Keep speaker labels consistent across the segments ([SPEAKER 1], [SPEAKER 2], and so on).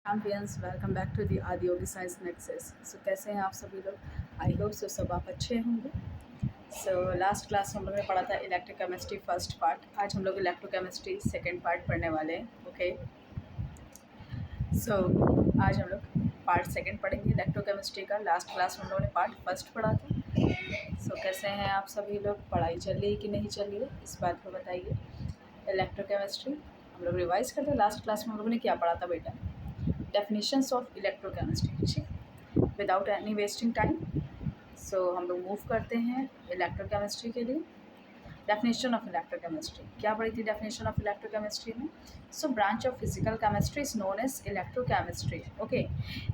[SPEAKER 1] Champions welcome back to the Adi Yogi science Nexus. सो कैसे हैं आप सभी लोग? आई होप सो सब आप अच्छे होंगे। सो लास्ट क्लास हम लोग ने पढ़ा था इलेक्ट्रोकेमिस्ट्री फर्स्ट पार्ट। आज हम लोग इलेक्ट्रोकेमिस्ट्री सेकेंड पार्ट पढ़ने वाले हैं। ओके, सो आज हम लोग पार्ट सेकेंड पढ़ेंगे इलेक्ट्रोकेमिस्ट्री का। लास्ट क्लास में हम लोगों ने पार्ट फर्स्ट पढ़ा था। सो कैसे हैं आप सभी लोग? पढ़ाई चल रही है कि नहीं चल रही है, इस बात को बताइए। इलेक्ट्रोकेमिस्ट्री हम लोग रिवाइज करते हैं। लास्ट क्लास में हम लोगों ने क्या पढ़ा था बेटा? Definitions of electrochemistry. ठीक, without any wasting time so हम लोग मूव करते हैं इलेक्ट्रोकेमिस्ट्री के लिए। डेफिनेशन ऑफ इलेक्ट्रोकेमिस्ट्री क्या पढ़ी थी डेफिनेशन ऑफ इलेक्ट्रोकेमिस्ट्री में? So branch of physical chemistry is known as electrochemistry. Okay,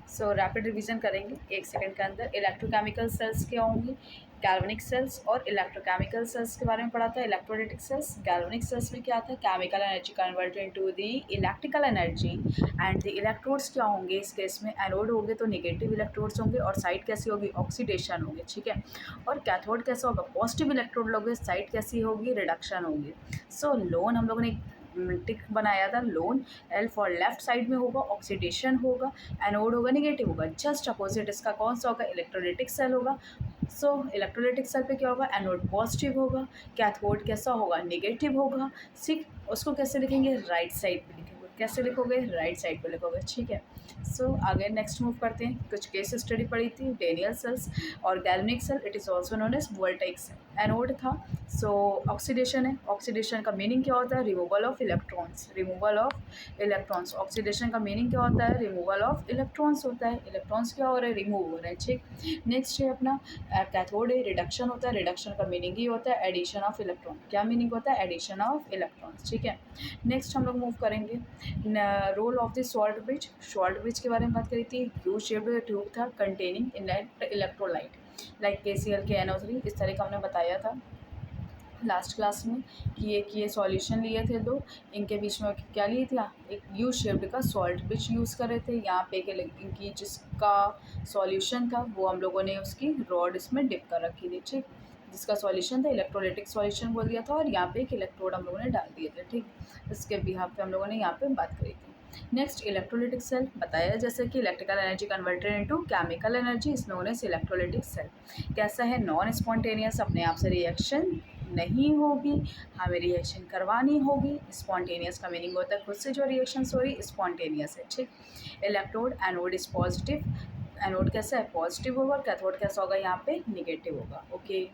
[SPEAKER 1] so rapid revision करेंगे 1 सेकंड के अंदर। इलेक्ट्रोकेमिकल सेल्स क्या होंगी? गैल्वेनिक सेल्स और इलेक्ट्रोकेमिकल सेल्स के बारे में पढ़ा था। इलेक्ट्रोलाइटिक सेल्स, गैल्वेनिक सेल्स में क्या था? Chemical energy converted into the electrical energy. And the electrodes क्या होंगे इस केस में? एनोड होंगे तो नेगेटिव इलेक्ट्रोड्स होंगे और साइड कैसी होगी? ऑक्सीडेशन होगी। ठीक है, और कैथोड कैसा होगा? पॉजिटिव इलेक्ट्रोड लोगे, साइड कैसी होगी? रिडक्शन होगी। सो लोन हम लोगों ने टिक बनाया था। Loan L for left side में होगा, ऑक्सीडेशन होगा, एनोड होगा, नेगेटिव होगा। जस्ट अपोजिट इसका कौन सा होगा? इलेक्ट्रोलाइटिक सेल होगा। सो इलेक्ट्रोलाइटिक सेल पे क्या होगा? एनोड पॉजिटिव होगा, कैथोड कैसा होगा? नेगेटिव होगा। ठीक, उसको कैसे लिखेंगे? राइट साइड पे लिखेंगे। कैसे लिखोगे? राइट साइड पे लिखोगे। ठीक है, सो आगे नेक्स्ट मूव करते हैं। कुछ केस स्टडी पढ़ी थी। डेनियल सेल्स और galvanic cell, it is also known as voltaic cell. Anode था, सो ऑक्सीडेशन है। ऑक्सीडेशन का मीनिंग क्या होता है? Removal of electrons. Removal of electrons, oxidation का मीनिंग क्या होता है? रिमूवल ऑफ इलेक्ट्रॉन्स होता है। इलेक्ट्रॉन्स क्या हो रहे हैं? रिमूव हो रहे हैं। ठीक, नेक्स्ट है अपना कैथोड है, रिडक्शन होता है। रिडक्शन का मीनिंग ही होता है एडिशन ऑफ इलेक्ट्रॉन। क्या मीनिंग होता है? Addition of electrons. ठीक है, नेक्स्ट हम लोग मूव करेंगे role of the salt bridge. Salt bridge के बारे में बात करी थी। यू शेप्ड ट्यूब था containing electrolyte like KCl KNO3, इस तरह का हमने बताया था लास्ट क्लास में कि ये सॉल्यूशन लिए थे दो, इनके बीच में क्या लिए थे? एक यू शेप्ड का सॉल्ट ब्रिज यूज़ कर रहे थे। यहाँ पे इनकी जिसका सॉल्यूशन था वो हम लोगों ने उसकी रॉड इसमें डिप कर रखी थी। ठीक, जिसका सॉल्यूशन था इलेक्ट्रोलाइटिक सॉल्यूशन बोल दिया था और यहाँ पे एक इलेक्ट्रोड हम लोगों ने डाल दिए थे। ठीक, इसके बिहाफ पे हम लोगों ने यहाँ पे बात करी थी। नेक्स्ट इलेक्ट्रोलाइटिक सेल बताया, जैसे कि electrical energy converted into chemical energy is known as electrolytic cell. कैसा है? नॉन स्पॉन्टेनियस, अपने आप से रिएक्शन नहीं होगी, हमें रिएक्शन करवानी होगी। स्पॉन्टेनियस का मीनिंग होता है खुद से जो रिएक्शन हो रही, स्पॉन्टेनियस है। ठीक, electrode anode is positive. Anode कैसा है? पॉजिटिव होगा। और कैथोड कैसा होगा? यहाँ पे निगेटिव होगा। ओके,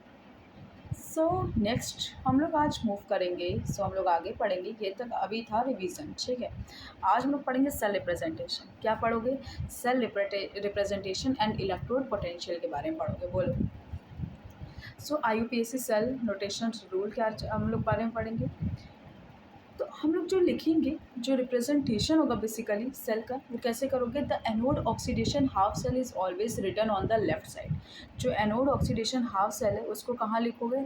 [SPEAKER 1] सो नेक्स्ट हम लोग आज मूव करेंगे। सो हम लोग आगे पढ़ेंगे। ये तक अभी था रिवीजन। ठीक है, आज हम लोग पढ़ेंगे सेल रिप्रेजेंटेशन। क्या पढ़ोगे? Cell representation and electrode potential के बारे में पढ़ोगे। बोलो। So IUPAC cell notation rule क्या हम लोग बारे में पढ़ेंगे। तो हम लोग जो लिखेंगे, जो रिप्रेजेंटेशन होगा बेसिकली सेल का, वो कैसे करोगे? The anode oxidation half cell is always written on the left side. जो एनोड ऑक्सीडेशन हाफ सेल है उसको कहाँ लिखोगे?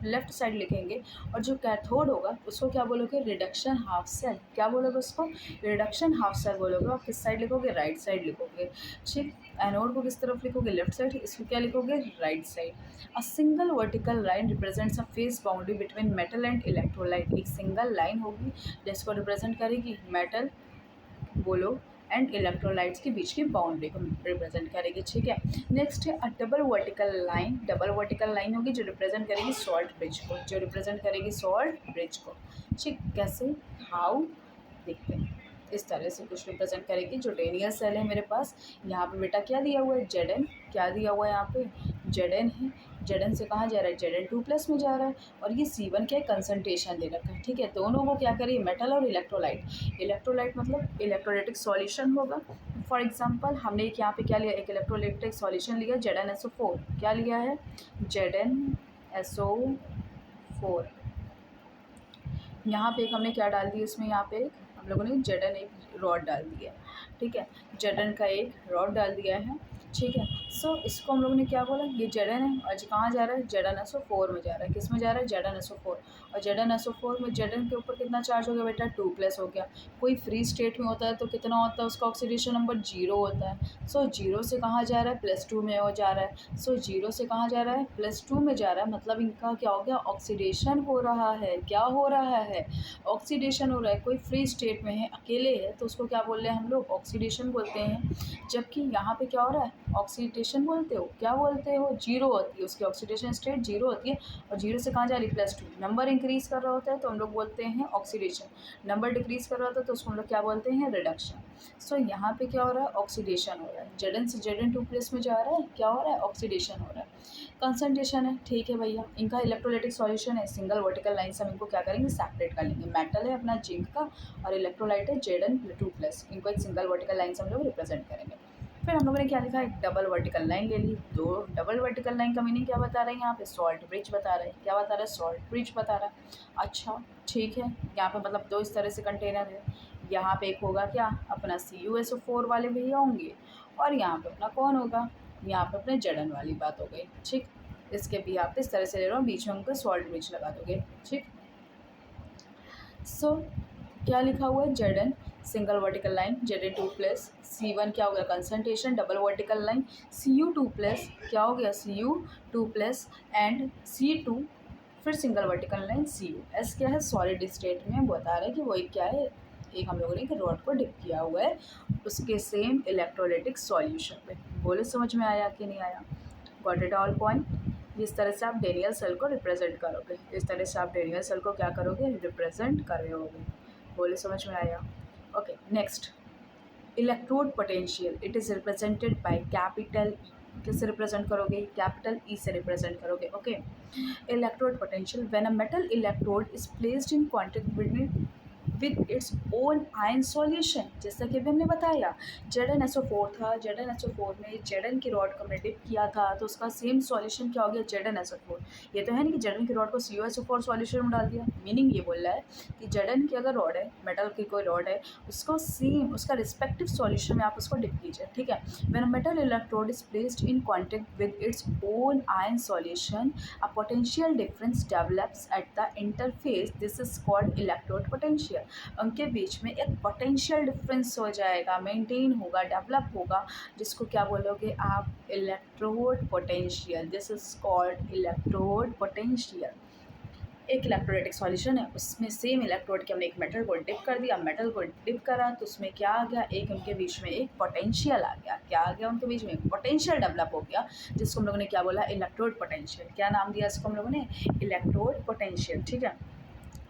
[SPEAKER 1] लेफ्ट साइड लिखेंगे। और जो कैथोड होगा उसको क्या बोलोगे? Reduction half cell. क्या बोलोगे उसको? रिडक्शन हाफ सेल बोलोगे। और किस साइड लिखोगे? राइट साइड लिखोगे। ठीक, एनोड को किस तरफ लिखोगे? Left side. इसको क्या लिखोगे? Right side. A single vertical line represents a face boundary between metal and electrolyte. एक सिंगल लाइन होगी जिसको रिप्रेजेंट करेगी मेटल, बोलो, एंड इलेक्ट्रोलाइट्स के बीच की बाउंड्री को रिप्रेजेंट करेगी। ठीक है, नेक्स्ट है अ double vertical line. Double vertical line होगी जो रिप्रेजेंट करेगी सॉल्ट ब्रिज को, जो रिप्रेजेंट करेगी सॉल्ट ब्रिज को। ठीक, कैसे? हाउ? देखते हैं। इस तरह से कुछ रिप्रेजेंट करेगी। जो डेनियल सेल है मेरे पास, यहाँ पे बेटा क्या दिया हुआ है? Zn। क्या दिया हुआ है यहाँ पे? Zn है। Zn से कहाँ जा रहा है? Zn2+ में जा रहा है। और ये C1 क्या है? कंसनट्रेशन दे रखा है। ठीक है, दोनों को क्या करिए? मेटल और इलेक्ट्रोलाइट। इलेक्ट्रोलाइट मतलब इलेक्ट्रोलाइटिक सॉल्यूशन होगा। फॉर एग्जाम्पल हमने एक यहाँ पे क्या लिया? एक इलेक्ट्रोलाइटिक सॉल्यूशन लिया ZnSO4। क्या लिया है? ZnSO4। यहाँ पे एक हमने क्या डाल दिया इसमें? यहाँ पे हम लोगों ने Zn एक रॉड डाल दिया। ठीक है, Zn का एक रॉड डाल दिया है। ठीक है, सो इसको हम लोगों ने क्या बोला? ये Zn है और कहाँ जा रहा है? ZnSO4 में जा रहा है। किस में जा रहा है? ZnSO4। और Zn में Zn के ऊपर कितना चार्ज हो गया बेटा 2+ हो गया। कोई फ्री स्टेट में होता है तो कितना होता है उसका ऑक्सीडेशन नंबर 0 होता है। सो 0 से कहाँ जा रहा है +2 में हो जा रहा है। सो 0 से कहाँ जा रहा है +2 में जा रहा है, मतलब इनका क्या हो गया ऑक्सीडेशन हो रहा है। क्या हो रहा है ऑक्सीडेशन हो रहा है। कोई फ्री स्टेट में है अकेले है तो उसको क्या बोल रहे हैं हम लोग ऑक्सीडेशन बोलते हैं। जबकि यहाँ पे क्या हो रहा है ऑक्सीडेशन बोलते हो क्या बोलते हो 0 होती है उसकी ऑक्सीडेशन स्टेट 0 होती है। और 0 से कहाँ जा रही +2। नंबर इंक्रीज़ कर रहा होता है तो हम लोग बोलते हैं ऑक्सीडेशन, नंबर डिक्रीज़ कर रहा होता है तो उसको हम लोग क्या बोलते हैं रिडक्शन। सो यहाँ पे क्या हो रहा है ऑक्सीडेशन हो रहा है। Zn से Zn2+ में जा रहा है, क्या हो रहा है ऑक्सीडेशन हो रहा है। कंसंट्रेशन है ठीक है भैया, इनका इलेक्ट्रोलाइटिक सॉल्यूशन है सिंगल वर्टिकल लाइन से हम इनको क्या करेंगे सेपरेट कर लेंगे। मेटल है अपना जिंक का और इलेक्ट्रोलाइट है Zn2+, इनको एक सिंगल वर्टिकल लाइन से हम लोग रिप्रेजेंट करेंगे। फिर हम लोगों ने क्या लिखा एक डबल वर्टिकल लाइन ले ली। दो डबल वर्टिकल लाइन का मीनिंग क्या बता रहे हैं यहाँ पे सॉल्ट ब्रिज बता रहे हैं। क्या बता रहा है सॉल्ट ब्रिज बता रहा है। अच्छा ठीक है, यहाँ पे मतलब दो इस तरह से कंटेनर है। यहाँ पे एक होगा क्या अपना CuSO4 वाले भैया होंगे और यहाँ पे अपना कौन होगा, यहाँ पे अपने Zn वाली बात हो गई। ठीक, इसके भी आप इस तरह से ले रहा हूँ, बीच में उनको सॉल्ट ब्रिज लगा दोगे। ठीक, सो क्या लिखा हुआ है Zn single vertical line Zn2+, C1 क्या हो गया concentration double vertical line, Cu2+ क्या हो गया Cu2+ एंड C2 फिर single vertical line Cu। S क्या है सॉलिड स्टेट में बता रहे हैं कि वो एक क्या है एक हम लोगों ने एक रॉड को डिप किया हुआ है उसके सेम इलेक्ट्रोलाइटिक सॉल्यूशन पे। बोले समझ में आया कि नहीं आया, गॉट इट ऑल पॉइंट। इस तरह से आप डेनियल सेल को रिप्रेजेंट करोगे, इस तरह से आप डेनियल सेल को क्या करोगे रिप्रेजेंट कर रहे होगे। बोले समझ में आया। Okay next electrode potential it is represented by capital E. किससे रिप्रेजेंट करोगे कैपिटल ई से रिप्रेजेंट करोगे। Okay electrode potential when a metal electrode is placed in contact with its own ion solution. जैसा कि अभी हमने बताया ZnSO4 था, ZnSO4 में Zn की रॉड को हमने डिप किया था तो उसका सेम सॉल्यूशन क्या हो गया ZnSO4। ये तो है नहीं कि Zn की रॉड को CuSO4 सॉल्यूशन में डाल दिया। मीनिंग ये बोल रहा है कि Zn की अगर रॉड है मेटल की कोई रॉड है उसको सेम उसका रिस्पेक्टिव सॉल्यूशन में आप उसको डिप कीजिए। ठीक है, when a metal electrode is placed in contact with its own ion solution a potential difference develops at the interface, this is called electrode potential. उनके बीच में एक पोटेंशियल डिफरेंस हो जाएगा, मेंटेन होगा, डेवलप होगा, जिसको क्या बोलोगे आप electrode potential. This is called electrode potential. एक इलेक्ट्रोलाइटिक सॉल्यूशन है उसमें सेम इलेक्ट्रोड के हमने एक मेटल को डिप कर दिया, मेटल को डिप करा तो उसमें क्या आ गया एक उनके बीच में एक पोटेंशियल आ गया। क्या आ गया उनके बीच में पोटेंशियल डेवलप हो गया जिसको हम लोगों ने क्या बोला इलेक्ट्रोड पोटेंशियल। क्या नाम दिया इसको हम लोगों ने इलेक्ट्रोड पोटेंशियल। ठीक है,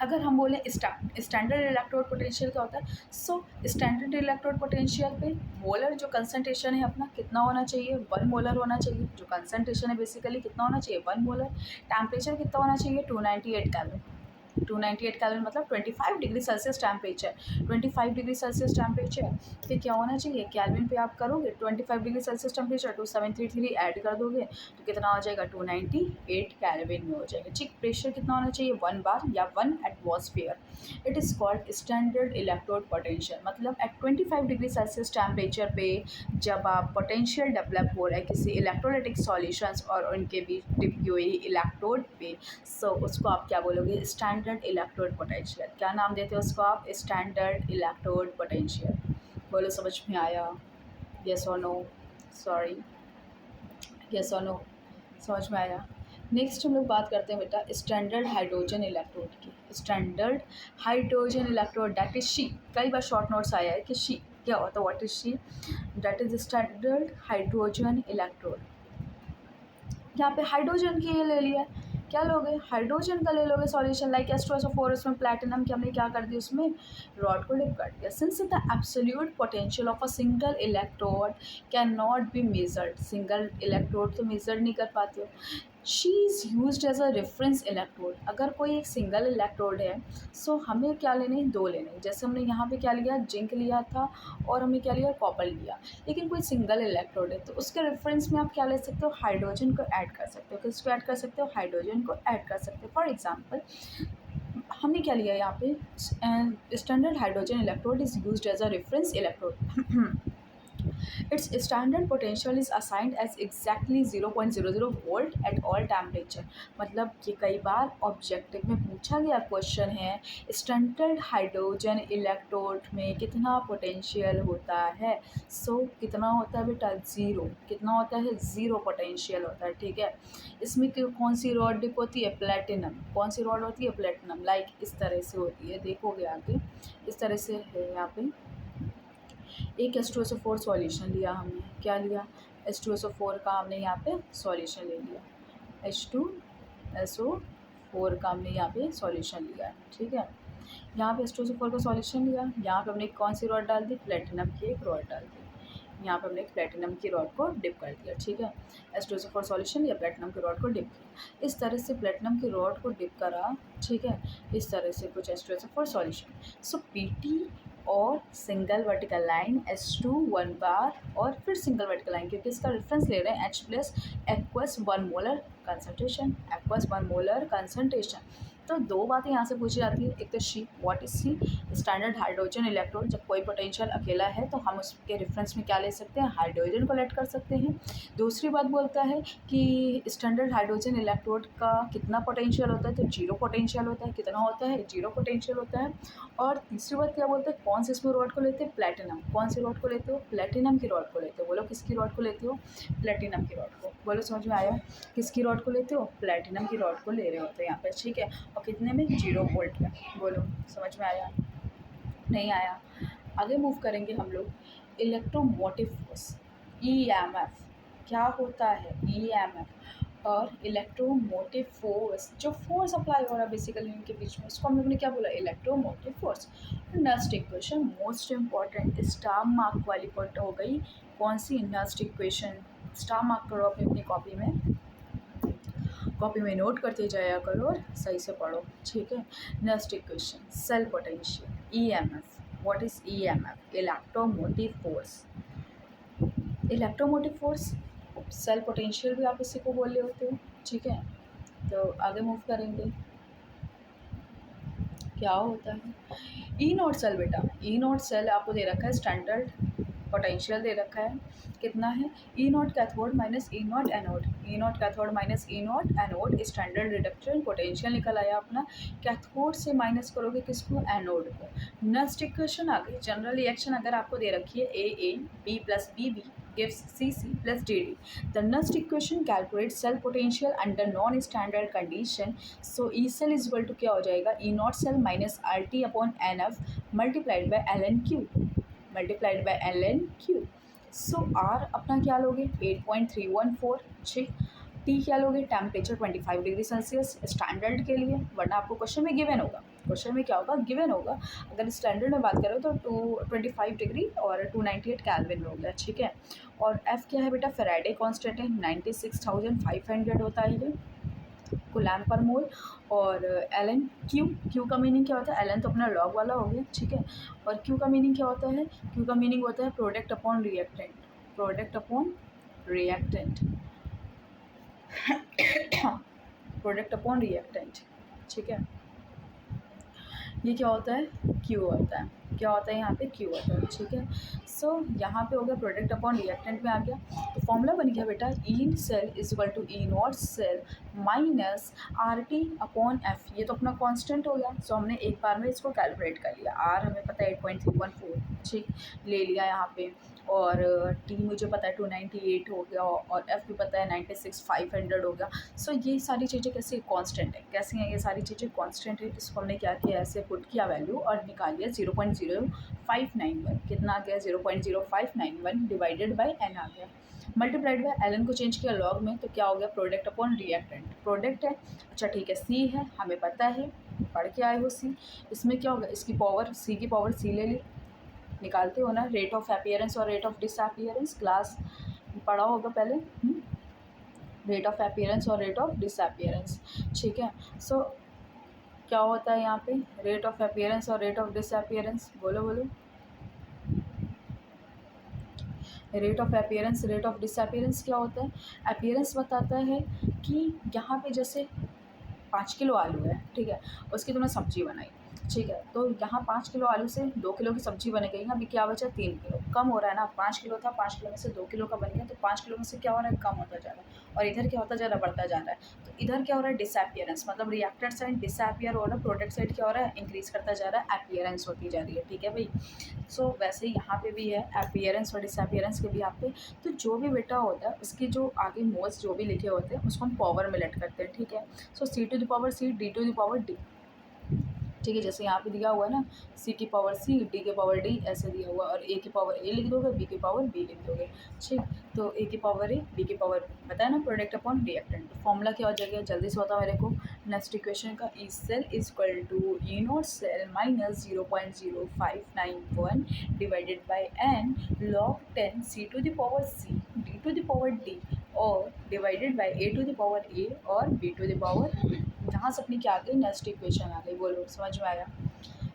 [SPEAKER 1] अगर हम बोलें स्टैंडर्ड इलेक्ट्रोड पोटेंशियल क्या होता है। सो स्टैंडर्ड इलेक्ट्रोड पोटेंशियल पे मोलर जो कंसंट्रेशन है अपना कितना होना चाहिए 1 मोलर होना चाहिए। जो कंसंट्रेशन है बेसिकली कितना होना चाहिए 1 मोलर। टेम्परेचर कितना होना चाहिए 298 केल्विन। 298 केल्विन मतलब 25 degree Celsius temperature. 25 degree Celsius temperature फिर क्या होना चाहिए केल्विन पे आप करोगे 25 डिग्री सेल्सियस टेम्परेचर 2733 ऐड कर दोगे तो कितना हो जाएगा 298 केल्विन में हो जाएगा। ठीक, प्रेशर कितना होना चाहिए 1 बार या 1 atmosphere. It is called standard electrode potential. मतलब एट 25 डिग्री सेल्सियस टेम्परेचर पे जब आप पोटेंशियल डेवलप हो रहा है किसी इलेक्ट्रोलाइटिक सॉल्यूशंस और उनके बीच डिप की हुई इलेक्ट्रोड पे, सो उसको आप क्या बोलोगे स्टैंडर्ड इलेक्ट्रोड पोटेंशियल। क्या नाम देते हो उसको आप स्टैंडर्ड इलेक्ट्रोड पोटेंशियल। बोलो समझ में आया, यस और नो, सॉरी यस और नो, समझ में आया। नेक्स्ट हम लोग बात करते हैं बेटा स्टैंडर्ड हाइड्रोजन इलेक्ट्रोड की। Standard hydrogen electrode that is she. कई बार शॉर्ट नोट्स आया है कि शी क्या होता है what is she, that is standard hydrogen electrode. यहाँ पे हाइड्रोजन की ये ले लिया, क्या लोगे हाइड्रोजन का ले लोगे सॉल्यूशन लाइक H2SO4 उसमें प्लैटिनम की हमने क्या कर दिया उसमें रॉड को डिप कर दिया। Since the absolute potential of a single electrode can not be measured. Single electrode तो मेजर नहीं कर पाते हो। SHE is use as a reference electrode. अगर कोई एक सिंगल इलेक्ट्रोड है सो हमें क्या लेने दो लेने। जैसे हमने यहाँ पे क्या लिया जिंक लिया था और हमने क्या लिया कॉपर लिया। लेकिन कोई सिंगल इलेक्ट्रोड है तो उसके रेफरेंस में आप क्या ले सकते हो हाइड्रोजन को ऐड कर सकते हो। किसको ऐड कर सकते हो हाइड्रोजन को ऐड कर सकते हो। फॉर एग्जाम्पल हमने क्या लिया यहाँ पे standard hydrogen electrode is use as a reference electrode. Its standard potential is assigned as exactly 0.00 volt at all temperature. मतलब ये कई बार ऑब्जेक्टिव में पूछा गया क्वेश्चन है, स्टैंडर्ड हाइड्रोजन इलेक्ट्रोड में कितना पोटेंशियल होता है। कितना होता है बेटा, ज़ीरो। कितना होता है, ज़ीरो पोटेंशियल होता है। ठीक है, इसमें कौन सी रॉड डिप होती है, प्लेटिनम। कौन सी रॉड होती है, प्लेटिनम। लाइक इस तरह से होती है, देखोगे आगे इस तरह से है। यहाँ पे एक H2SO4 सॉल्यूशन लिया हमने, क्या लिया, H2SO4 का हमने यहाँ पे सॉल्यूशन ले लिया, H2SO4 का हमने यहाँ पे सॉल्यूशन लिया है। ठीक है, यहाँ पे H2SO4 का सॉल्यूशन लिया, यहाँ पे हमने कौन सी रॉड डाल दी, प्लेटिनम की एक रॉड डाल दी। यहाँ पे हमने एक प्लेटिनम की रॉड को डिप कर दिया। ठीक है, H2SO4 सॉल्यूशन या प्लेटिनम की रॉड को डिप किया। इस तरह से प्लेटिनम की रॉड को डिप करा। ठीक है, इस तरह से कुछ H2SO4 सॉल्यूशन। सो PT और सिंगल वर्टिकल लाइन H2 1 बार और फिर सिंगल वर्टिकल लाइन, क्योंकि इसका रेफरेंस ले रहे हैं H plus aqueous 1 molar concentration, aqueous 1 molar concentration. तो दो बातें यहाँ से पूछी जाती है, एक तो she, what is she, standard hydrogen electrode. जब कोई पोटेंशियल अकेला है तो हम उसके रेफरेंस में क्या ले सकते हैं, हाइड्रोजन को लेट कर सकते हैं। दूसरी बात बोलता है कि स्टैंडर्ड हाइड्रोजन इलेक्ट्रोड का कितना पोटेंशियल होता है, तो जीरो पोटेंशियल होता है। कितना होता है, जीरो पोटेंशियल होता है। और तीसरी बात क्या बोलते हैं, कौन से इसमें रॉड को लेते हैं, प्लेटिनम। कौन सी रॉड को लेते हो, प्लेटिनम की रॉड को लेते हो। बोलो किसकी रॉड को लेते हो, प्लेटिनम की रॉड को। बोलो समझ में आया, किसकी रॉड को लेते हो, प्लेटिनम की रॉड को ले रहे होते हैं यहाँ पे। ठीक है, और कितने में, 0 वोल्ट में। बोलो समझ में आया, नहीं आया। आगे मूव करेंगे हम लोग। इलेक्ट्रोमोटिव फोर्स, EMF क्या होता है, EMF और इलेक्ट्रोमोटिव फोर्स, जो फोर्स अप्लाई हो रहा है बेसिकली इनके बीच में, उसको हम लोग ने क्या बोला, electromotive force. Next equation most important, star mark वाली पॉइंट हो गई। कौन सी, नेक्स्ट इक्वेशन। स्टार मार्क करो अपनी कॉपी में नोट करते जाया करो और सही से पढ़ो। ठीक है, next equation, cell potential, EMF। What is EMF, electromotive force. Electromotive force, cell potential भी आप इसी को बोल रहे होते हो। ठीक है, तो आगे मूव करेंगे। क्या होता है, ई नॉट सेल बेटा, ई नॉट सेल आपको दे रखा है, स्टैंडर्ड पोटेंशियल दे रखा है, कितना है, E naught cathode minus E naught anode, E naught cathode minus E naught anode. Standard reduction potential निकल आया अपना। कैथोड से माइनस करोगे किसको, एनोड को। नेक्स्ट इक्वेशन आ गई, जनरल रिएक्शन अगर आपको दे रखी है A B plus BB gives CC plus DD. The next equation calculates cell potential under non-standard condition. So E cell is equal to क्या हो जाएगा, E naught cell minus RT upon NF multiplied by ln Q, multiplied by ln Q. So R अपना क्या लोगे, 8.314। ठीक, T क्या लोगे, temperature 25 degree Celsius standard के लिए, वरना आपको क्वेश्चन में गिवन होगा। क्वेश्चन में क्या होगा, गिवन होगा। अगर स्टैंडर्ड में बात करो तो 25 डिग्री और 298 कैल्विन हो गया। ठीक है, और एफ़ क्या है बेटा, फेराडे कांस्टेंट है, 96,500 होता है ये कूलम्ब पर मोल। और एल एन क्यू का मीनिंग क्या होता है, एल एन तो अपना लॉग वाला हो गया। ठीक है, और क्यू का मीनिंग क्या होता है, क्यू का मीनिंग होता है product upon reactant, product upon reactant, product upon reactant. ठीक है, ये क्या होता है, क्यू होता है, क्या होता है यहाँ पे, क्यू होता है। ठीक है, सो यहाँ पे हो गया प्रोडक्ट अपॉन रिएक्टेंट में आ गया। तो फॉर्मूला बन गया बेटा, E cell is equal to E naught cell minus RT upon F. ये तो अपना कांस्टेंट हो गया, सो हमने एक बार में इसको कैलकुलेट कर लिया। आर हमें पता है 8.314, ठीक ले लिया यहाँ पे, और टी मुझे पता है 298 हो गया, और एफ़ भी पता है 96,500 हो गया। सो ये सारी चीज़ें कैसे कांस्टेंट है, कैसी हैं ये सारी चीज़ें कांस्टेंट है। इसको हमने क्या किया, ऐसे पुट किया वैल्यू और निकाल लिया 0.0591। कितना आ गया, 0.0591 डिवाइडेड बाई एन आ गया, मल्टीप्लाइड बाय एल एन को चेंज किया लॉग में, तो क्या हो गया, प्रोडक्ट अपॉन रिएक्टेंट। प्रोडक्ट है, अच्छा ठीक है, सी है, हमें पता है, पढ़ के आए हो सी। इसमें क्या होगा, इसकी पावर, सी की पावर सी ले ली, निकालते हो ना, रेट ऑफ अपीयरेंस और रेट ऑफ डिसअपीयरेंस, क्लास पढ़ा होगा पहले, रेट ऑफ अपीयरेंस और रेट ऑफ डिसअपीयरेंस। ठीक है, सो क्या होता है यहाँ पे, रेट ऑफ अपीयरेंस और रेट ऑफ डिसअपीयरेंस, बोलो बोलो, rate of appearance, rate of disappearance क्या होता है। अपीयरेंस बताता है कि यहाँ पे जैसे 5 किलो आलू है, ठीक है, उसकी तुमने सब्जी बनाई, ठीक है, तो यहाँ 5 किलो आलू से 2 किलो की सब्ज़ी बनेगी ना, अभी क्या बचा 3 किलो, कम हो रहा है ना, 5 किलो था, 5 किलो में से 2 किलो का बन गया, तो 5 किलो में से क्या हो रहा है, कम होता जा रहा है। और इधर क्या होता जा रहा है, बढ़ता जा रहा है। तो इधर क्या हो रहा है, डिसअपियरेंस, मतलब रिएक्टेड साइड डिसअपियर हो रहा है, प्रोडक्ट साइड क्या हो रहा है, इंक्रीज़ करता जा रहा है, अपीयरेंस होती जा रही है, ठीक है भई। सो वैसे ही यहाँ पे भी है, अपीयरेंस और डिसअपियरेंस के भी यहाँ पे, तो जो भी बेटा होता है उसकी जो आगे मोल्स जो भी लिखे होते हैं उसको हम पावर में लेट करते हैं, ठीक है। So C to the power C, D to the power D, ठीक है, जैसे यहाँ पे दिया हुआ है ना, सी की पावर सी, डी के पावर डी, ऐसे दिया हुआ है, और ए की पावर ए लिख दोगे, बी की पावर बी लिख दोगे, ठीक। तो ए की पावर ए, बी की पावर बी, बताया ना, प्रोडक्ट अपॉन रिएक्टेंट। तो फॉर्मूला क्या हो जाएगा, जल्दी से बताओ मेरे को। नेक्स्ट इक्वेशन का, E cell is equal to E naught cell minus 0.0591 divided by N log 10 C to the power C, D to the power D, और divided by A to the power A और B to the power B. यहाँ से अपनी क्या आ गई, next equation आ गई, बोलो समझ में आया।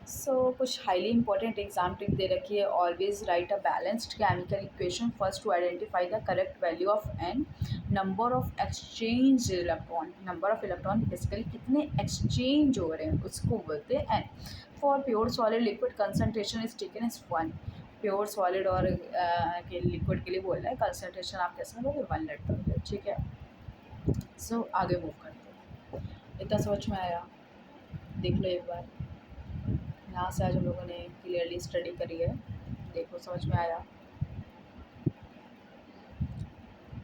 [SPEAKER 1] सो कुछ हाईली इंपॉर्टेंट एग्जाम ट्रिक दे रखी है, always write a balanced chemical equation first to identify the correct value of n, number of exchange electron, number of electron basically कितने एक्सचेंज हो रहे हैं उसको बोलते हैं n. For pure solid liquid concentration is taken as 1, pure solid और के liquid के लिए बोल रहा है, कंसनट्रेशन आप कैसे लोगे 1 लेट करोगे, ठीक है। सो आगे मूव करते हैं, इतना समझ में आया, देख लो एक बार। यहाँ से आज हम लोगों ने क्लियरली स्टडी करी है, देखो समझ में आया,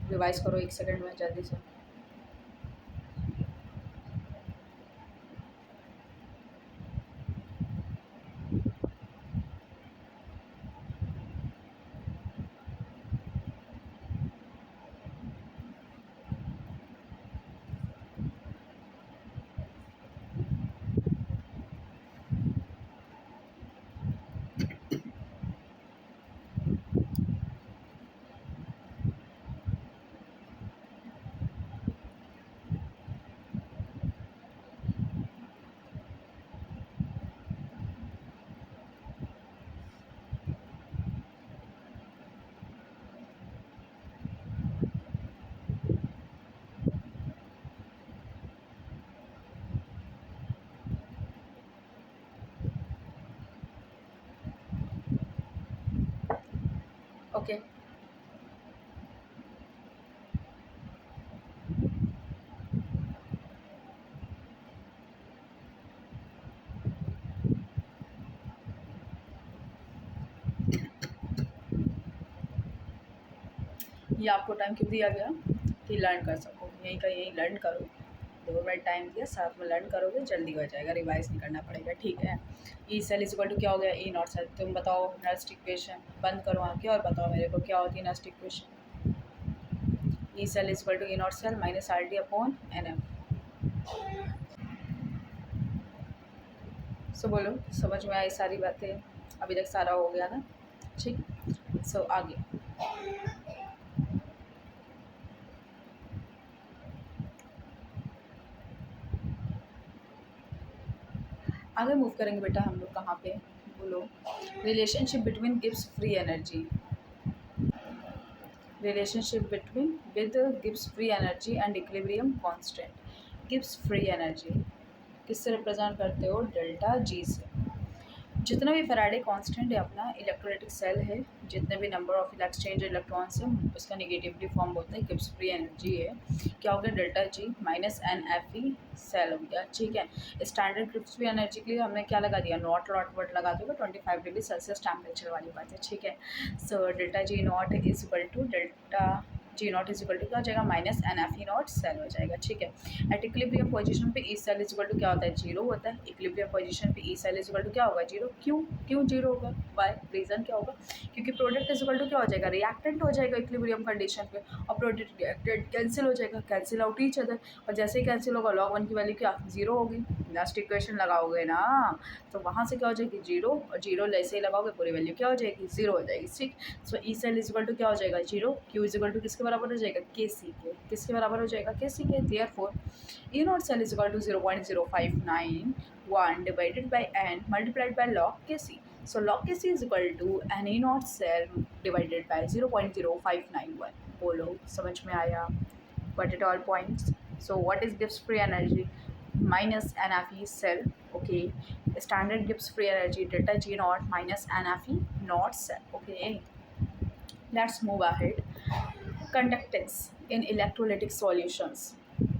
[SPEAKER 1] रिवाइज करो 1 सेकंड में जल्दी से। ओके, ये आपको टाइम क्यों दिया गया कि लर्न कर सको, यहीं का यहीं लर्न करो, 2 मिनट टाइम दिया, साथ में लर्न करोगे जल्दी हो जाएगा, रिवाइज नहीं करना पड़ेगा, ठीक है। E cell is equal to क्या हो गया, ई नॉट सेल, तुम बताओ नेक्स्ट इक्वेशन, बंद करो आंखें और बताओ मेरे को क्या होती है next equation. E cell is equal to E naught cell minus R T upon N F. So बोलो समझ में आई सारी बातें, अभी तक सारा हो गया ना, ठीक। सो आगे आगे मूव करेंगे बेटा हम लोग, कहाँ पे, बोलो। Relationship between gives free energy, relationship between with gives free energy and equilibrium constant. Gives free energy किससे रिप्रेजेंट करते हो, डेल्टा जी से। जितना भी फैराडे कांस्टेंट है अपना इलेक्ट्रोलाइटिक सेल है, जितने भी नंबर ऑफ एक्सचेंज इलेक्ट्रॉन्स हैं उसका नेगेटिवली फॉर्म बोलते हैं, गिब्स फ्री एनर्जी है, क्या हो गया, delta G minus N F E cell हो गया, ठीक है। स्टैंडर्ड गिब्स फ्री एनर्जी के लिए हमने क्या लगा दिया, नॉट लॉट वर्ड लगा दोगे, 25 डिग्री सेल्सियस टेम्परेचर वाली बात है, ठीक है। So delta G naught is equal to delta G naught is equal to क्या हो जाएगा, minus N F E naught cell हो जाएगा, ठीक है। एट इक्विलिब्रियम पोजीशन पे E cell is equal to क्या होता है, जीरो होता है। इक्विलिब्रियम पोजीशन पे E cell is equal to क्या होगा, जीरो। क्यों जीरो होगा, बाय रीज़न क्या होगा, क्योंकि प्रोडक्ट इज इक्वल टू क्या हो जाएगा, रिएक्टेंट हो जाएगा इक्विलिब्रियम कंडीशन पे, और प्रोडक्ट रिएक्टेंट कैंसिल हो जाएगा, कैंसिल आउट ईच अदर, और जैसे ही कैंसिल होगा log 1 की वैल्यू क्या, जीरो होगी। लास्ट इक्वेशन लगाओगे ना, तो वहाँ से क्या हो जाएगी, जीरो, और जीरो जैसे ही लगाओगे पूरी वैल्यू क्या हो जाएगी, जीरो हो जाएगी, ठीक। So E cell is equal to क्या हो जाएगा, zero. Q is equal to किसके बराबर हो जाएगा, के सी के, किसके बराबर हो जाएगा, के सी के। Therefore E naught cell is equal to 0.0591 divided by N multiplied by log K C. So log K C is equal to N E naught cell divided by 0.0591। बोलो समझ में आया, got it all points। So what is gives free energy, minus NFE cell, okay, Standard gives free energy delta G naught minus NFE naught cell. Okay, let's move ahead. Conductance in electrolytic solutions.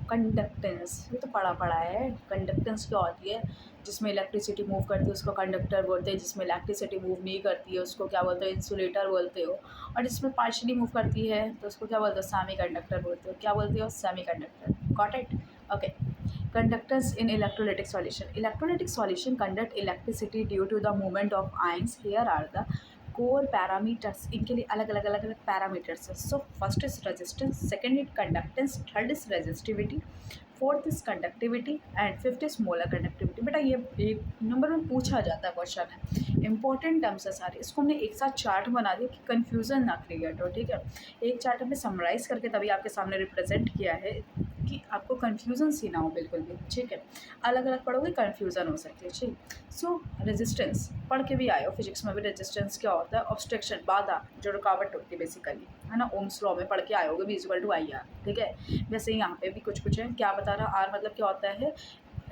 [SPEAKER 1] Conductance ये तो पढ़ा पढ़ा है. Conductance क्या होती है? जिसमें electricity move करती है उसको कंडक्टर बोलते हैं, जिसमें इलेक्ट्रिसिटी मूव नहीं करती है उसको क्या बोलते हो? इंसुलेटर बोलते हो. और जिसमें पार्शली मूव करती है तो उसको क्या बोलते हो? सेमी कंडक्टर बोलते हो. क्या बोलते हो? Semi conductor. Got it? Okay. Conductance in electrolytic solution. Electrolytic solution conduct electricity due to the movement of ions. Here are the core parameters. इनके लिए अलग अलग अलग अलग पैरामीटर्स है. So first is resistance, second is conductance, third is resistivity, fourth is conductivity and fifth is molar conductivity. बेटा ये एक नंबर में पूछा जाता है क्वेश्चन है. इंपॉर्टेंट टर्म्स है सारे. इसको हमने एक साथ चार्ट बना दिया कि कन्फ्यूज़न ना क्रिएट हो. ठीक है, एक चार्ट हमने समराइज़ करके तभी आपके सामने रिप्रेजेंट किया है कि आपको कन्फ्यूज़न सी ना हो बिल्कुल भी. ठीक है, अलग अलग पढ़ोगे कन्फ्यूज़न हो सकती है. ठीक. सो रेजिस्टेंस पढ़ के भी आए हो फिजिक्स में भी. रेजिस्टेंस क्या होता है? ऑब्स्ट्रक्शन, बाधा, जो रुकावट होती है बेसिकली, है ना. ओम्स लॉ में पढ़ के आए होगे, V = IR. ठीक है, वैसे यहाँ पे भी कुछ है. क्या बता रहा? आर मतलब क्या होता है?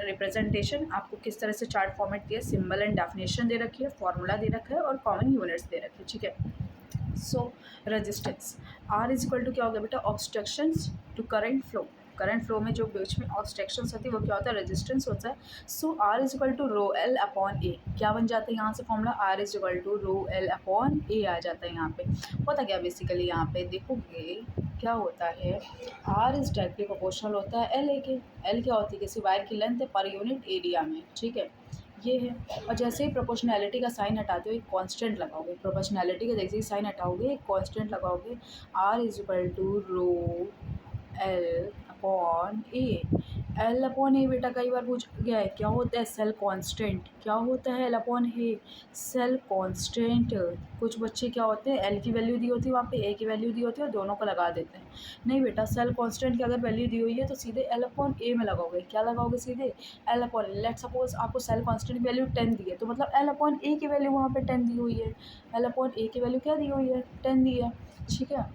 [SPEAKER 1] रिप्रेजेंटेशन. आपको किस तरह से चार्ट फॉर्मेट दिया, सिंबल एंड डेफिनेशन दे रखी है, फॉर्मूला दे रखा है और कॉमन यूनिट्स दे रखी है. ठीक है. सो रेजिस्टेंस R = क्या हो गया बेटा? Obstructions to current flow. Current flow में जो बीच में ऑब्स्ट्रक्शंस होती है वो क्या होता है? रेजिस्टेंस होता है. सो R = ρl/A. क्या बन जाता है यहाँ से फॉर्मूला? R = ρl/A आ जाता है. यहाँ पे होता क्या बेसिकली? यहाँ पे देखोगे क्या होता है? R इज डायरेक्टली प्रोपोर्शनल होता है LA के. L क्या होती है? किसी वायर की लेंथ है पर यूनिट एरिया में. ठीक है, ये है. और जैसे ही प्रोपोर्शनैलिटी का साइन हटाते हो एक कांस्टेंट लगाओगे. प्रोपोर्शनैलिटी का जैसे ही साइन हटाओगे एक कांस्टेंट लगाओगे. R = ρl/A. L/A बेटा कई बार पूछ गया है. क्या होता है? Cell constant. क्या होता है? L/A cell constant. कुछ बच्चे क्या होते हैं? L की वैल्यू दी होती है वहाँ पे, A की वैल्यू दी होती है और दोनों को लगा देते हैं. नहीं बेटा, सेल कांस्टेंट की अगर वैल्यू दी हुई है तो सीधे L/A में लगाओगे. क्या लगाओगे? सीधे L/A. लेट सपोज आपको सेल कांस्टेंट की वैल्यू 10 दी है तो मतलब L/A की वैल्यू वहाँ पे 10 दी हुई है. L/A की वैल्यू क्या दी हुई है? 10 दी है. ठीक है,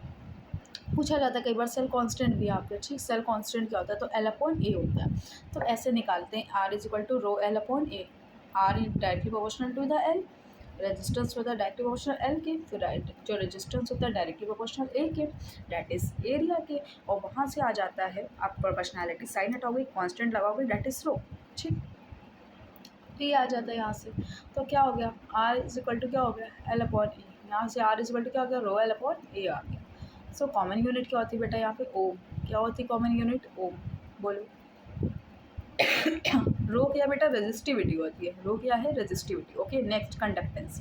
[SPEAKER 1] पूछा जाता है कई बार सेल कांस्टेंट भी आपके. ठीक, सेल कांस्टेंट क्या होता है? तो L/A होता है. तो ऐसे निकालते हैं. R = ρl/A. R directly proportional to the L. Resistance होता है डायरेक्टली प्रोपोर्शनल L के. फिर जो रेजिस्टेंस होता है डायरेक्टली प्रोपोर्शनल A के, डैट इज़ एरिया के. और वहाँ से आ जाता है आप प्रोपोर्शनैलिटी साइन हटाओगे, कांस्टेंट लगाओगे, डैट इज़ रो. ठीक, तो ये आ जाता है यहाँ से. तो क्या हो गया? R = क्या हो गया? L/A. यहाँ से R = क्या हो गया? ρl/A आ गया. सो कॉमन यूनिट क्या होती है बेटा? यहाँ पे ओम. क्या होती है कॉमन यूनिट? ओम. बोलो. रो क्या बेटा? रेजिस्टिविटी होती है. रो क्या है? Resistivity. Okay, next conductance.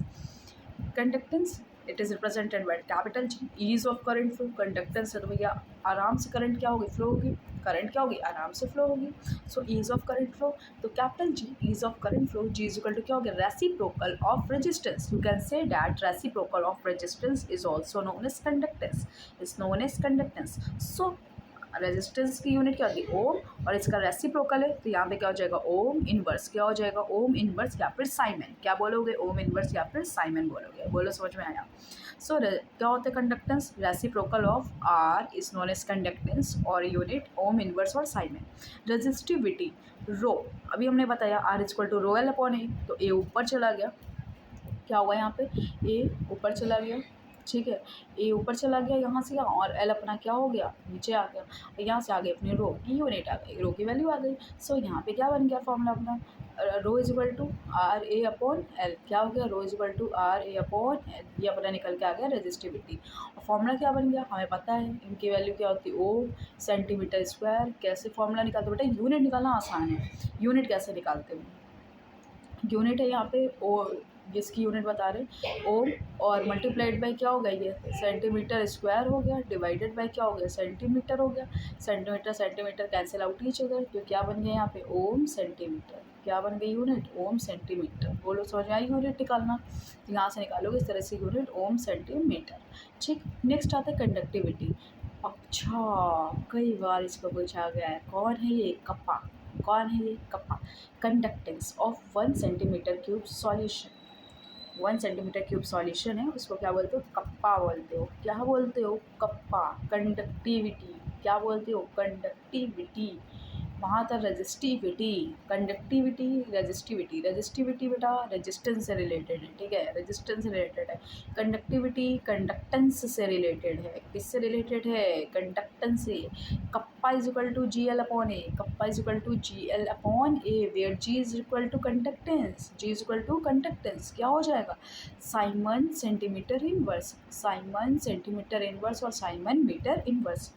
[SPEAKER 1] Conductance it is represented by capital G. Ease of current flow. Conductance है तो भैया आराम से करंट क्या होगी? फ्लो होगी. करंट क्या होगी? आराम से फ्लो होगी. So ease of current flow. तो capital G ease of current flow. G = क्या हो गया? Reciprocal of resistance. You can say that reciprocal of resistance is also known as conductance. Is known as conductance. So resistance की unit क्या होती है? ओम. और इसका रेसिप्रोकल है तो यहाँ पे क्या हो जाएगा? Ohm inverse. क्या हो जाएगा? ओम इनवर्स या फिर साइमन. क्या बोलोगे? ओम इनवर्स या फिर साइमन बोलोगे. बोलो, समझ में आया? सो क्या होता है conductance? Reciprocal of R is known as conductance और यूनिट ओम इनवर्स और साइमन. Resistivity rho. अभी हमने बताया R = ρl/A. तो A ऊपर चला गया. क्या हुआ यहाँ पे? A ऊपर चला गया. ठीक है, A ऊपर चला गया यहाँ से यहाँ, और L अपना क्या हो गया? नीचे आ गया. और यहाँ से आ गई अपनी रो की यूनिट आ गई, रो की वैल्यू आ गई. सो यहाँ पे क्या बन गया फॉर्मूला अपना? रो = RA/L. क्या हो गया? रो = RA/L. ये अपना निकल के आ गया रेजिस्टिविटी. और फॉर्मूला क्या बन गया? हमें पता है इनकी वैल्यू क्या होती है? ओम सेंटीमीटर स्क्वायर. कैसे फॉर्मूला निकालते बेटा? यूनिट निकालना आसान है. यूनिट कैसे निकालते हैं? यूनिट है यहाँ पे ओ, जिसकी यूनिट बता रहे ओम, और मल्टीप्लाइड बाय क्या हो गया? ये सेंटीमीटर स्क्वायर हो गया, डिवाइडेड बाय क्या हो गया? सेंटीमीटर हो गया. Centimetre centimetre cancel out each other. तो क्या बन गया यहाँ पे? ओम सेंटीमीटर. क्या बन गई यूनिट? ओम सेंटीमीटर. बोलो, समझ में आई यूनिट निकालना? तो यहाँ से निकालोगे इस तरह से यूनिट ओम सेंटीमीटर. ठीक, नेक्स्ट आता है कंडक्टिविटी. अच्छा, कई बार इसको पूछा गया है. कौन है ये? कप्पा. कौन है ये? Kappa. Conductance of 1 cm³ solution. 1 cm³ solution है, उसको क्या बोलते हो? कप्पा बोलते हो. क्या बोलते हो? कप्पा. कंडक्टिविटी. क्या बोलते हो? कंडक्टिविटी. वहाँ था रेजिस्टिविटी, कंडक्टिविटी, रेजिस्टिविटी। रेजिस्टिविटी बेटा रेजिस्टेंस से रिलेटेड है, ठीक है, रेजिस्टेंस से रिलेटेड है। कंडक्टिविटी कंडक्टेंस से रिलेटेड है। किससे रिलेटेड है? कंडक्टेंस से। Kappa is equal to G L upon A, kappa is equal to G L upon A, where G is equal to conductance, G is equal to conductance. क्या हो जाएगा? Siemens centimetre inverse, siemens centimetre inverse और siemens metre inverse.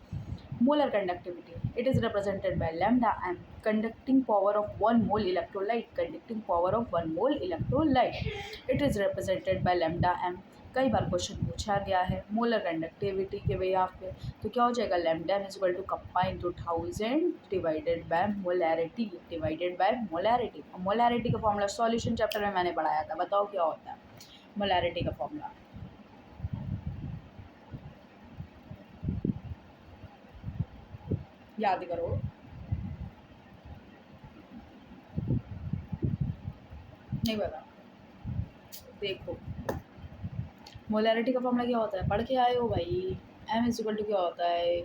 [SPEAKER 1] Molar conductivity, it is represented by lambda m, conducting power of 1 mole electrolyte, conducting power of 1 mole electrolyte, it is represented by lambda m। कई बार question पूछा गया है molar conductivity के base पे, तो क्या हो जाएगा? Lambda M is equal to kappa into 1000 divided by molarity, divided by molarity. Molarity का फॉर्मूला सॉल्यूशन चैप्टर में मैंने पढ़ाया था, बताओ क्या होता है मोलैरिटी का फॉर्मूला? याद करो। नहीं पता? देखो मोलैरिटी का फॉर्मूला क्या होता है, पढ़ के आए हो भाई। एम इज इक्वल टू क्या होता है?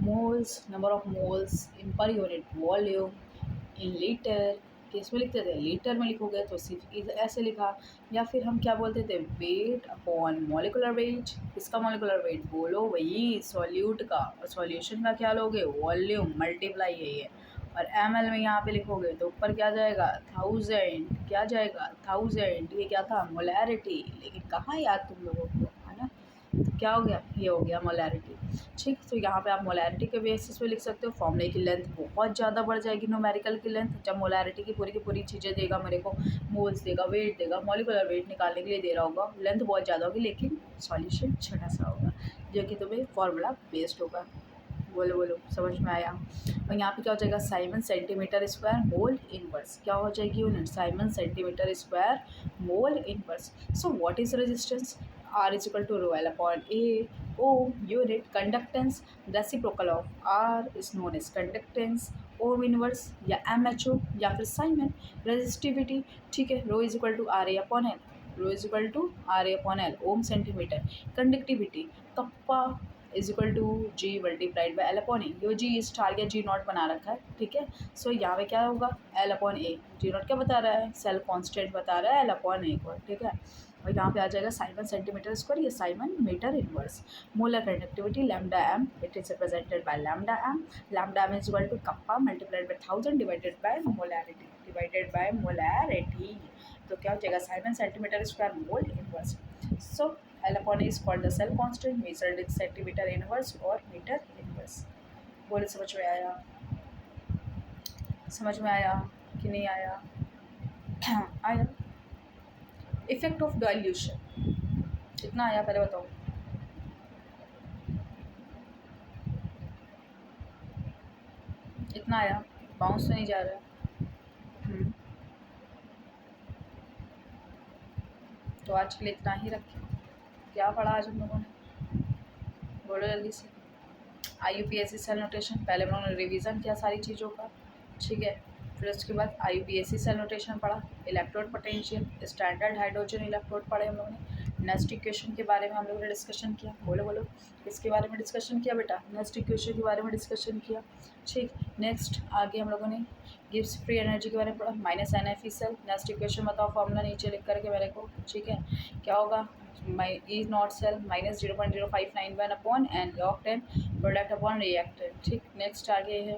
[SPEAKER 1] Moles, number of moles in per unit volume in litre. किस में लिखते थे? लीटर में लिखोगे तो सिर्फ ऐसे लिखा, या फिर हम क्या बोलते थे? Weight upon molecular weight. किसका मॉलिकुलर वेट? बोलो वही सॉल्यूट का, और सॉल्यूशन का क्या लोगे? वॉल्यूम मल्टीप्लाई है ये, और एम एल में यहाँ पे लिखोगे तो ऊपर क्या जाएगा? 1000। क्या जाएगा? 1000। ये क्या था? मोलैरिटी। लेकिन कहाँ याद तुम लोगों को, है ना? तो क्या हो गया? ये हो गया मोलैरिटी। ठीक, तो यहाँ पे आप मोलैरिटी के बेसिस पे लिख सकते हो। फॉर्मूले की लेंथ बहुत ज़्यादा बढ़ जाएगी, न्यूमेरिकल की लेंथ। जब मोलैरिटी की पूरी चीज़ें देगा मेरे को, मोल्स देगा, वेट देगा, मॉलिक्यूलर वेट निकालने के लिए दे रहा होगा, लेंथ बहुत ज़्यादा होगी, लेकिन सॉल्यूशन छोटा सा होगा, जो कि तुम्हें फॉर्मूला बेस्ड होगा। बोलो बोलो, समझ में आया? और यहाँ पे क्या हो जाएगा? Siemens centimetre square mole inverse. क्या हो जाएगी unit? Simon centimetre square mole inverse. So what is resistance? R is equal to rho L upon A, O unit conductance, reciprocal of R is known as conductance, ohm inverse या MHO या फिर siemens. Resistivity, ठीक है, rho is equal to R A upon L, rho is equal to R A upon L, ohm centimetre. Conductivity, kappa is equal to G multiplied by L upon A. यो G star या G not बना रखा है, ठीक है। सो यहाँ पे क्या होगा? L upon A. G naught क्या बता रहा है? सेल कॉन्स्टेंट बता रहा है एल अपॉन ए को, ठीक है। और यहाँ पे आ जाएगा साइमन सेंटीमीटर स्क्वायर, ये siemens metre inverse. Molar conductivity lambda M, it is represented by lambda M. Lambda M is equal to kappa multiplied by 1000 divided by molarity, divided by molarity. तो क्या हो जाएगा? Siemens centimetre square mole inverse. So L upon A is called the cell constant measured in centimeter inverse और metre inverse. बोले समझ में आया? समझ में आया कि नहीं आया? आया। इफेक्ट ऑफ डाइल्यूशन कितना आया पहले बताओ? इतना आया? बाउंस तो नहीं जा रहा? तो आज के लिए इतना ही रखें। क्या पढ़ा आज हम लोगों ने? बोलो जल्दी से। IUPAC सेल नोटेशन, पहले हम लोगों ने रिवीजन किया सारी चीज़ों का, ठीक है। फिर उसके बाद IUPAC सेल नोटेशन पढ़ा, electrode potential, standard hydrogen electrode पढ़े हम लोगों ने। नेक्स्ट इक्वेशन के बारे में हम लोगों ने डिस्कशन किया। बोलो बोलो, इसके बारे में डिस्कशन किया बेटा? नेक्स्ट इक्वेशन के बारे में डिस्कशन किया, ठीक। नेक्स्ट आगे हम लोगों ने गिब्स फ्री एनर्जी के बारे में पढ़ा, minus NF cell. Next equation बताओ, फॉर्मूला नीचे लिख करके मेरे को, ठीक है। क्या होगा? E naught cell minus 0.0591 upon N log 10 product upon reactant, ठीक। नेक्स्ट आगे है,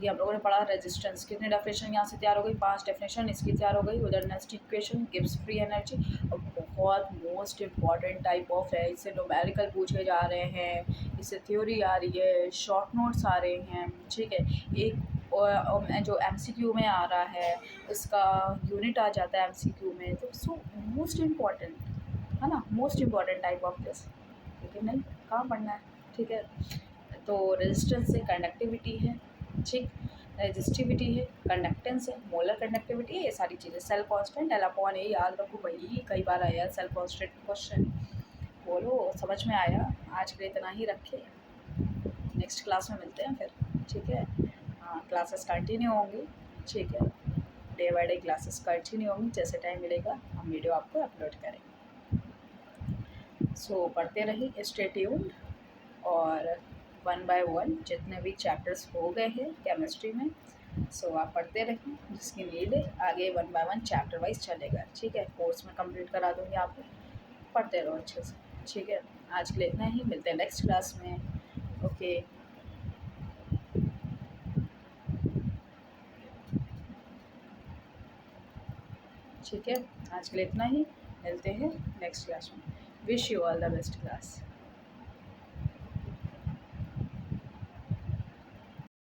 [SPEAKER 1] ये हम लोगों ने पढ़ा रेजिस्टेंस। कितनी डेफिनेशन यहाँ से तैयार हो गई? 5 डेफिनेशन इसकी तैयार हो गई। उधर next equation Gibbs free energy, और बहुत मोस्ट इम्पॉर्टेंट टाइप ऑफ है, इससे न्यूमेरिकल पूछे जा रहे हैं, इससे थ्योरी आ रही है, शॉर्ट नोट्स आ रहे हैं, ठीक है। एक जो MCQ में आ रहा है, इसका यूनिट आ जाता है MCQ में, तो सो मोस्ट इम्पॉर्टेंट है ना, most important type of this, लेकिन नहीं कहाँ पढ़ना है, ठीक है। तो रेजिस्टेंस से कंडक्टिविटी है, ठीक, रेजिस्टिविटी है, कंडक्टेंस है, मोलर कंडक्टिविटी है, ये सारी चीज़ें। सेल कांस्टेंट एल अपॉन ए याद रखो भाई, कई बार आया सेल कांस्टेंट क्वेश्चन। बोलो समझ में आया? आज के लिए इतना ही रखे, नेक्स्ट क्लास में मिलते हैं फिर, ठीक है। हाँ, क्लासेस कंटिन्यू होंगी, ठीक है, day by day classes continue होंगी, जैसे टाइम मिलेगा हम वीडियो आपको अपलोड करेंगे। सो पढ़ते रहिए, स्टे ट्यून्ड, और 1 बाय 1 जितने भी चैप्टर्स हो गए हैं केमिस्ट्री में, सो आप पढ़ते रहें, जिसकी नीड है आगे 1 बाय 1 चैप्टर वाइज चलेगा, ठीक है। कोर्स में कंप्लीट करा दूँगी आपको, पढ़ते रहो अच्छे से, ठीक है। आज के लिए इतना ही, मिलते हैं नेक्स्ट क्लास में। ओके, ठीक है। आज के लिए इतना ही, मिलते हैं नेक्स्ट क्लास में। Wish you all the best class.